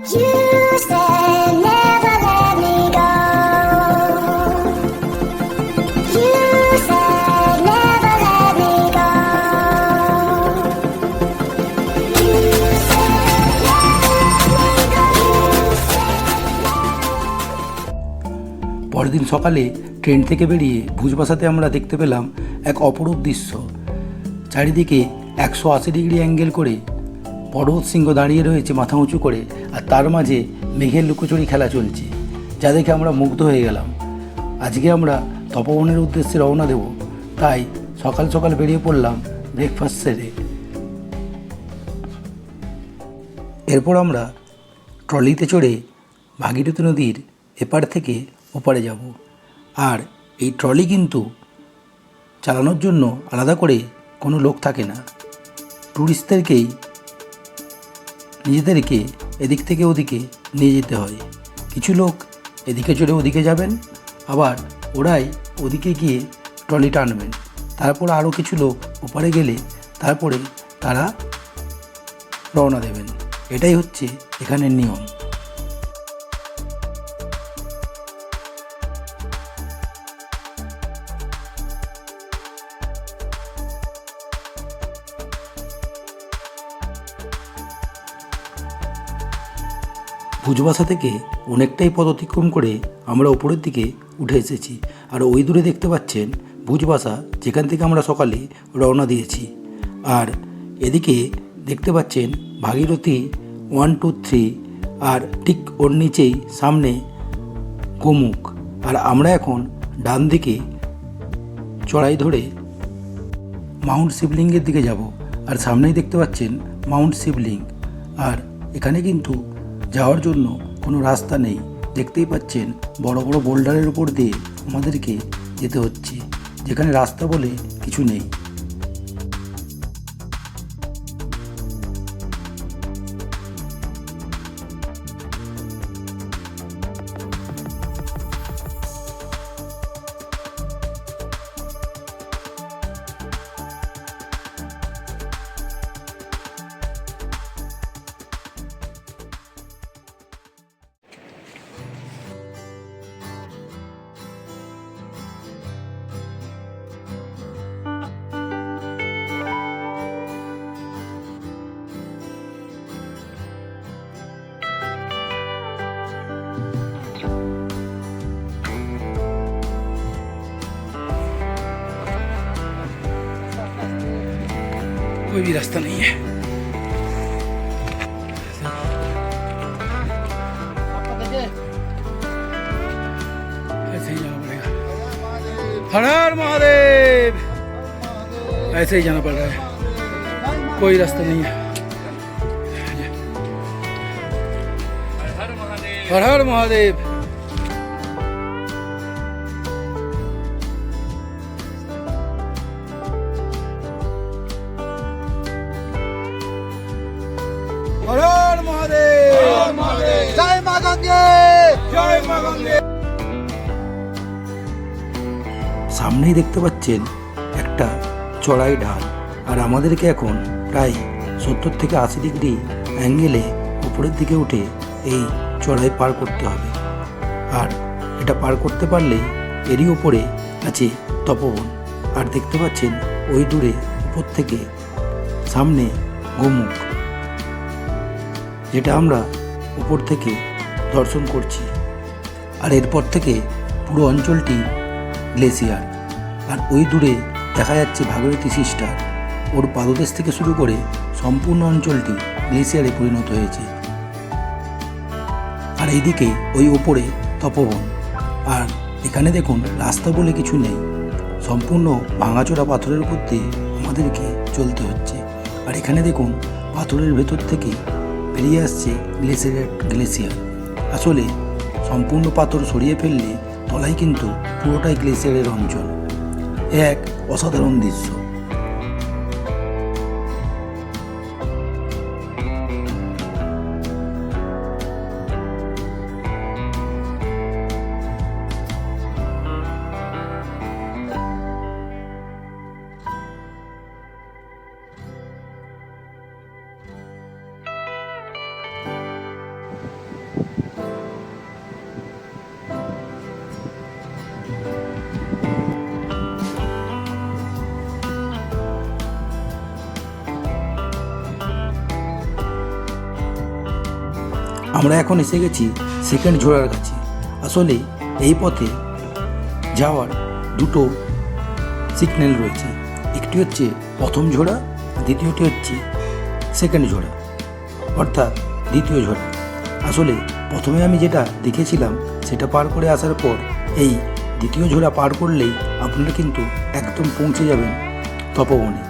You said never let me go. You said never let me go. You said never let me go. পরের দিন সকালে train থেকে বেরিয়ে ভুজবাসাতে আমরা দেখতে পেলাম এক অপরূপ দৃশ্য। চারিদিকে 180 ডিগ্রি অ্যাঙ্গেল করে পর্বত সিংহ দাঁড়িয়ে রয়েছে মাথা উঁচু করে, আর তার মাঝে মেঘের লুকোচুরি খেলা চলছে, যা দেখে আমরা মুগ্ধ হয়ে গেলাম। আজকে আমরা তপবনের উদ্দেশ্যে রওনা দেব, তাই সকাল সকাল বেরিয়ে পড়লাম ব্রেকফাস্ট সেরে। এরপর আমরা ট্রলিতে চড়ে ভাগীরথী নদীর এপার থেকে ওপারে যাব। আর এই ট্রলি কিন্তু চালানোর জন্য আলাদা করে কোনো লোক থাকে না, ট্যুরিস্টদেরকেই নিজেদেরকে এদিক থেকে ওদিকে নিয়ে যেতে হয়। কিছু লোক এদিকে চড়ে ওদিকে যাবেন, আবার ওরাই ওদিকে গিয়ে ট্রলি টানবেন। তারপর আরও কিছু লোক ওপারে গেলে তারপরে তারা রওনা দেবেন। এটাই হচ্ছে এখানের নিয়ম। ভুজবাসা থেকে অনেকটাই পথ অতিক্রম করে আমরা উপরের দিকে উঠে এসেছি। আর ওই দূরে দেখতে পাচ্ছেন ভুজবাসা, যেখান থেকে আমরা সকালে রওনা দিয়েছি। আর এদিকে দেখতে পাচ্ছেন ভাগীরথী 1, 2, 3, আর ঠিক ওর নিচেই সামনে গোমুখ। আর আমরা এখন ডান দিকে চড়াই ধরে মাউন্ট শিবলিঙ্গের দিকে যাব। আর সামনেই দেখতে পাচ্ছেন মাউন্ট শিবলিঙ্গ। আর এখানে কিন্তু যাওয়ার জন্য কোনো রাস্তা নেই, দেখতেই পাচ্ছেন বড় বড় বোল্ডারের উপর দিয়ে আমাদেরকে যেতে হচ্ছে, যেখানে রাস্তা বলে কিছু নেই। कोई भी रास्ता नहीं है। ऐसे ही जाना पड़ेगा। हर हर महादेव। ऐसे ही जाना पड़ रहा है, कोई रास्ता नहीं है। हर हर महादेव। हर हर महादेव। जय मां गंगे। जय मां गंगे। সামনেই দেখতে পাচ্ছেন একটা চড়াই ঢাল। আর আমাদেরকে এখন প্রায় 70 থেকে 80 ডিগ্রি অ্যাঙ্গেলে উপরের দিকে উঠে এই চড়াই পার করতে হবে। আর এটা পার করতে পারলেই এরই উপরে আছে তপবন। আর দেখতে পাচ্ছেন ওই দূরে উপর থেকে সামনে গোমুখ, যেটা আমরা উপর থেকে দর্শন করছি। আর এরপর থেকে পুরো অঞ্চলটি গ্লেসিয়ার। আর ওই দূরে দেখা যাচ্ছে ভাগীরথী সিস্টার। ওর পাদদেশ থেকে শুরু করে সম্পূর্ণ অঞ্চলটি গ্লেসিয়ারে পরিণত হয়েছে। আর এইদিকে ওই ওপরে তপবন। আর এখানে দেখুন রাস্তা বলে কিছু নেই, সম্পূর্ণ ভাঙাচোরা পাথরের উপর দিয়ে আমাদেরকে চলতে হচ্ছে। আর এখানে দেখুন পাথরের ভেতর থেকে বেরিয়ে আসছে গ্লেসিয়ার। আসলে সম্পূর্ণ পাথর সরিয়ে ফেললে তলায় কিন্তু পুরোটাই গ্লেসিয়ারের অঞ্চল। এক অসাধারণ দৃশ্য। আমরা এখন এসে গেছি সেকেন্ড ঝোড়ার কাছে। আসলে এই পথে যাওয়ার দুটো সিগন্যাল রয়েছে, একটি হচ্ছে প্রথম ঝোড়া, দ্বিতীয়টি হচ্ছে সেকেন্ড ঝোড়া অর্থাৎ দ্বিতীয় ঝোড়া। আসলে প্রথমে আমি যেটা দেখেছিলাম সেটা পার করে আসার পর এই দ্বিতীয় ঝোড়া পার করলেই আপনারা কিন্তু একদম পৌঁছে যাবেন তপবনে।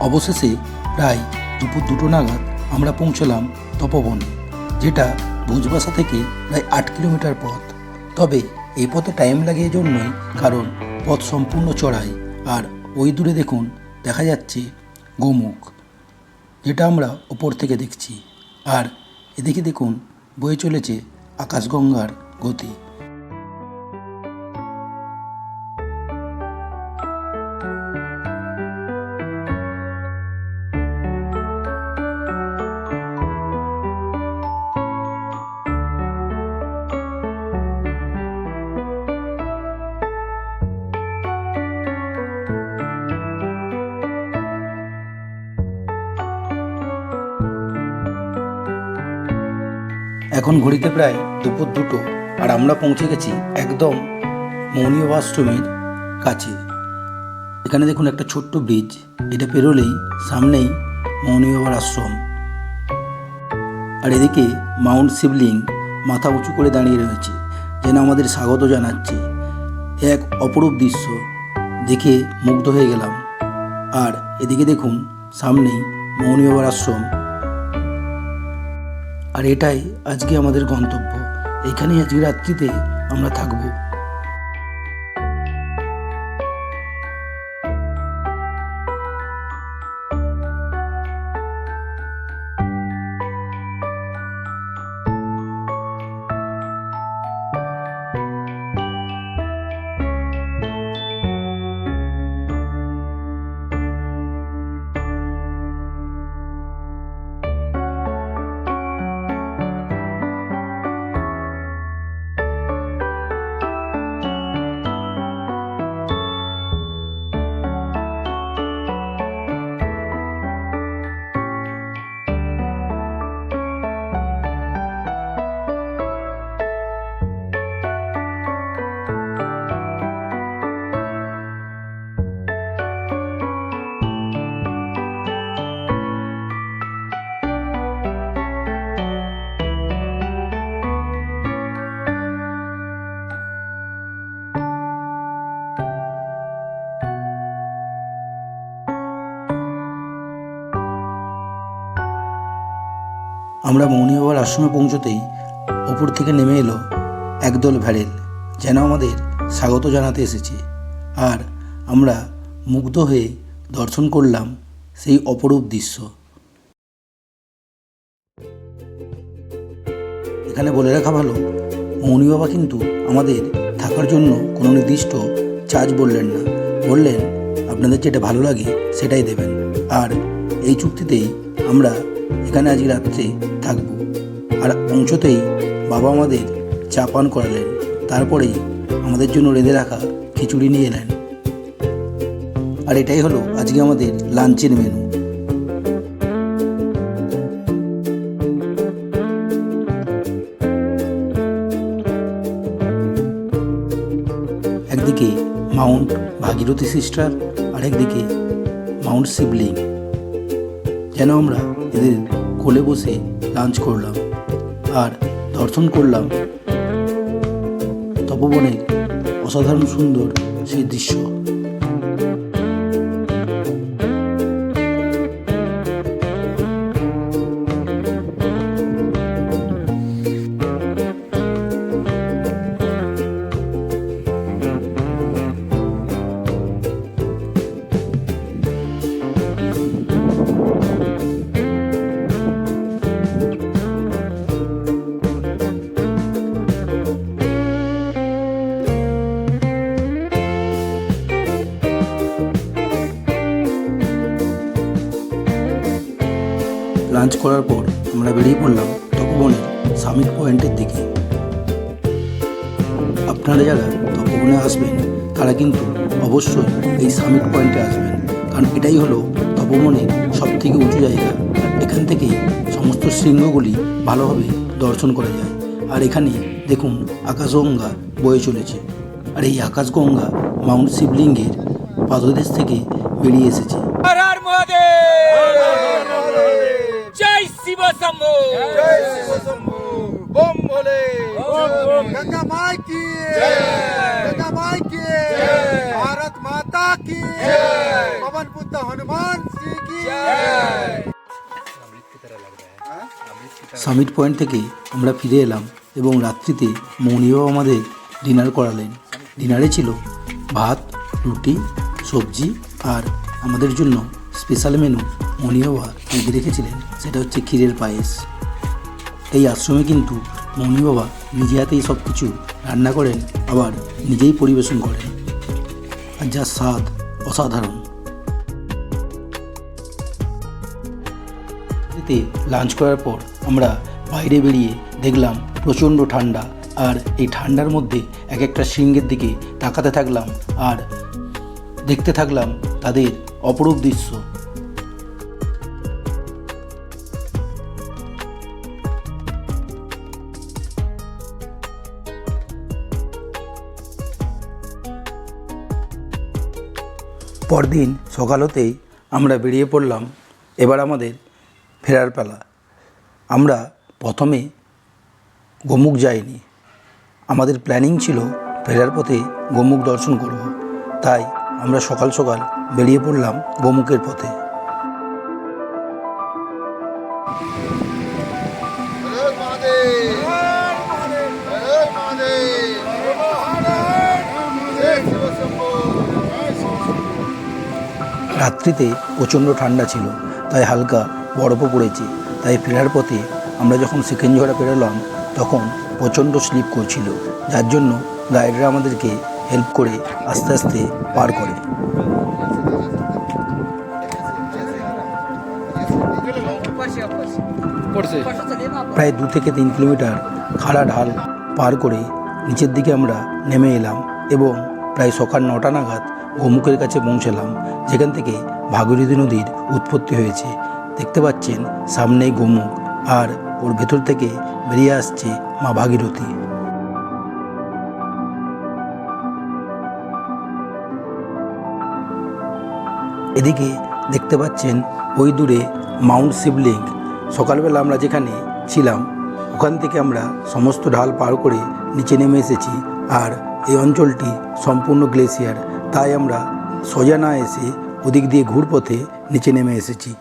অবশেষে প্রায় দুপুর 2টো নাগাদ আমরা পৌঁছলাম তপবনে, যেটা ভুজবাসা থেকে প্রায় 8 কিলোমিটার পথ। তবে এই পথে টাইম লাগে এই জন্যই কারণ পথ সম্পূর্ণ চড়াই। আর ওই দূরে দেখুন দেখা যাচ্ছে গোমুখ, যেটা আমরা ওপর থেকে দেখছি। আর এদিকে দেখুন বয়ে চলেছে আকাশগঙ্গার গতি। এখন ঘড়িতে প্রায় দুপুর 2টো, আর আমরা পৌঁছে গেছি একদম মৌনীয় আশ্রমের কাছে। এখানে দেখুন একটা ছোট্ট ব্রিজ, এটা পেরোলেই সামনেই মৌনীয় আশ্রম। আর এদিকে মাউন্ট শিবলিং মাথা উঁচু করে দাঁড়িয়ে রয়েছে, যেন আমাদের স্বাগত জানাচ্ছে। এক অপরূপ দৃশ্য দেখে মুগ্ধ হয়ে গেলাম। আর এদিকে দেখুন সামনেই মৌনীয় আশ্রম। আর এটাই আজকে আমাদের গন্তব্য, এখানেই আজকে রাত্রিতে আমরা থাকব। আমরা মৌনী বাবার আশ্রমে পৌঁছতেই ওপর থেকে নেমে এলো একদল ভ্যারেল, যেন আমাদের স্বাগত জানাতে এসেছে। আর আমরা মুগ্ধ হয়ে দর্শন করলাম সেই অপরূপ দৃশ্য। এখানে বলে রাখা ভালো, মৌনী বাবা কিন্তু আমাদের থাকার জন্য কোনো নির্দিষ্ট চার্জ বললেন না, বললেন আপনাদের যেটা ভালো লাগে সেটাই দেবেন। আর এই চুক্তিতেই আমরা এখানে আজকে রাত্রে থাকবো। আর পৌঁছতেই বাবা আমাদের চা পান করালেন, তারপরেই আমাদের জন্য রেঁধে রাখা খিচুড়ি নিয়ে এলেন। আর এটাই হলো আজকে আমাদের লাঞ্চের মেনু। একদিকে মাউন্ট ভাগীরথী সিস্টার, আর একদিকে মাউন্ট শিবলিং, যেন আমরা এদের কোলে বসে লাঞ্চ করলাম আর দর্শন করলাম তপবনের অসাধারণ সুন্দর সেই দৃশ্য। লাঞ্চ করার পর আমরা বেরিয়ে পড়লাম তপবনের সামিট পয়েন্টের দিকে। আপনারা যারা তপবনে আসবেন তারা কিন্তু অবশ্যই এই সামিট পয়েন্টে আসবেন, কারণ এটাই হলো তপবনের সবথেকে উঁচু জায়গা। এখান থেকেই সমস্ত শৃঙ্গগুলি ভালোভাবে দর্শন করা যায়। আর এখানে দেখুন আকাশগঙ্গা বয়ে চলেছে, আর এই আকাশগঙ্গা মাউন্ট শিবলিঙ্গের পাদদেশ থেকে বেরিয়ে এসেছে। हर हर महादेव जय शिव शंभो बम भोले गंगा माई की गंगा माई की भारत माता की पवन पुत्र हनुमान जी की সামিট পয়েন্ট থেকে আমরা ফিরে এলাম এবং রাত্রিতে মৌনীবাবু আমাদের ডিনার করালেন। ডিনারে ছিল ভাত, রুটি, সবজি আর আমাদের জন্য স্পেশাল মেনু মৌনীবাবা নিজে রেখেছিলেন, সেটা হচ্ছে ক্ষীরের পায়েস। এই আশ্রমে কিন্তু মৌনীবাবা নিজে হাতেই সব কিছু রান্না করেন, আবার নিজেই পরিবেশন করেন, আর যার স্বাদ অসাধারণ। লাঞ্চ করার পর আমরা বাইরে বেরিয়ে দেখলাম প্রচণ্ড ঠান্ডা, আর এই ঠান্ডার মধ্যে এক একটা শৃঙ্গের দিকে তাকাতে থাকলাম আর দেখতে থাকলাম তাদের অপরূপ দৃশ্য। পরদিন সকাল হতেই আমরা বেরিয়ে পড়লাম, এবার আমাদের ফেরার পালা। আমরা প্রথমে গোমুখ যাইনি, আমাদের প্ল্যানিং ছিল ফেরার পথে গোমুখ দর্শন করব, তাই আমরা সকাল সকাল বেরিয়ে পড়লাম গোমুখের পথে। রাত্রিতে প্রচণ্ড ঠান্ডা ছিল, তাই হালকা বরফও পড়েছে, তাই ফেরার পথে আমরা যখন সেকেন্ডঝরা পেরোলাম তখন প্রচণ্ড স্লিপ করছিল, যার জন্য গাইডরা আমাদেরকে হেল্প করে আস্তে আস্তে পার করে। প্রায় 2 থেকে 3 কিলোমিটার খাড়া ঢাল পার করে নিচের দিকে আমরা নেমে এলাম এবং প্রায় সকাল 9টা নাগাদ গোমুখের কাছে পৌঁছালাম, যেখান থেকে ভাগীরথী নদীর উৎপত্তি হয়েছে। দেখতে পাচ্ছেন সামনেই গোমুখ, আর ওর ভেতর থেকে বেরিয়ে আসছে মা ভাগীরথী। এদিকে দেখতে পাচ্ছেন ওই দূরে মাউন্ট শিবলিঙ্গ। সকালবেলা আমরা যেখানে ছিলাম ওখান থেকে আমরা সমস্ত ঢাল পার করে নিচে নেমে এসেছি, আর এই অঞ্চলটি সম্পূর্ণ গ্লেসিয়ার, তাই আমরা সোজা না এসে ওদিক দিয়ে ঘুরপথে নিচে নেমে এসেছি।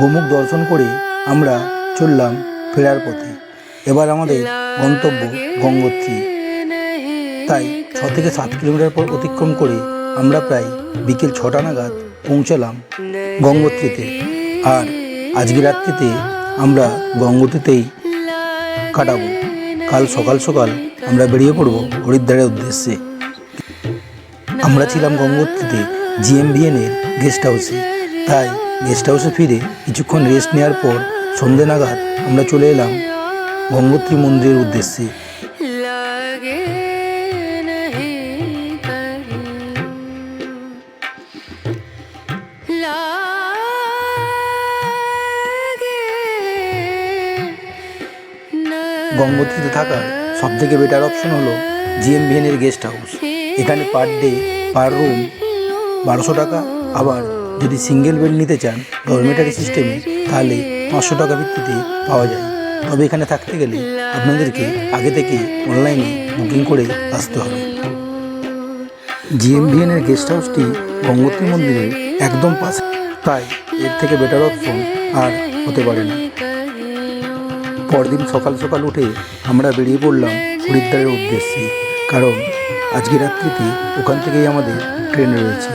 গোমুখ দর্শন করে আমরা চললাম ফেরার পথে। এবার আমাদের গন্তব্য গঙ্গোত্রী, তাই 6 থেকে 7 কিলোমিটার পর অতিক্রম করে আমরা প্রায় বিকেল 6টা নাগাদ পৌঁছালাম গঙ্গোত্রীতে। আর আজকে রাত্রিতে আমরা গঙ্গোত্রীতেই কাটাবো। কাল সকাল সকাল আমরা বেরিয়ে পড়ব হরিদ্বারের উদ্দেশ্যে। আমরা ছিলাম গঙ্গোত্রীতে GMBN-এর গেস্ট হাউসে, তাই গেস্ট হাউসে ফিরে কিছুক্ষণ রেস্ট নেওয়ার পর সন্ধে নাগাদ আমরা চলে এলাম গঙ্গোত্রী মন্দিরের উদ্দেশ্যে। গঙ্গোত্রীতে থাকার সবথেকে বেটার অপশন হলো GMBN-এর গেস্ট হাউস। এখানে পার ডে পার রুম 1200 টাকা, আবার যদি সিঙ্গেল বেড নিতে চান ডরমেটারি সিস্টেমে তাহলে 500 টাকা ভিত্তিতে পাওয়া যায়। তবে এখানে থাকতে গেলে আপনাদেরকে আগে থেকে অনলাইনে বুকিং করে আসতে হবে। GMVN-এর গেস্ট হাউসটি গঙ্গোত্রী মন্দিরের একদম পাশে, তাই এর থেকে বেটার অপশন আর হতে পারে না। পরদিন সকাল সকাল উঠে আমরা বেরিয়ে পড়লাম হরিদ্বারের উদ্দেশ্যে, কারণ আজকে রাত্রিতে ওখান থেকেই আমাদের ট্রেন রয়েছে।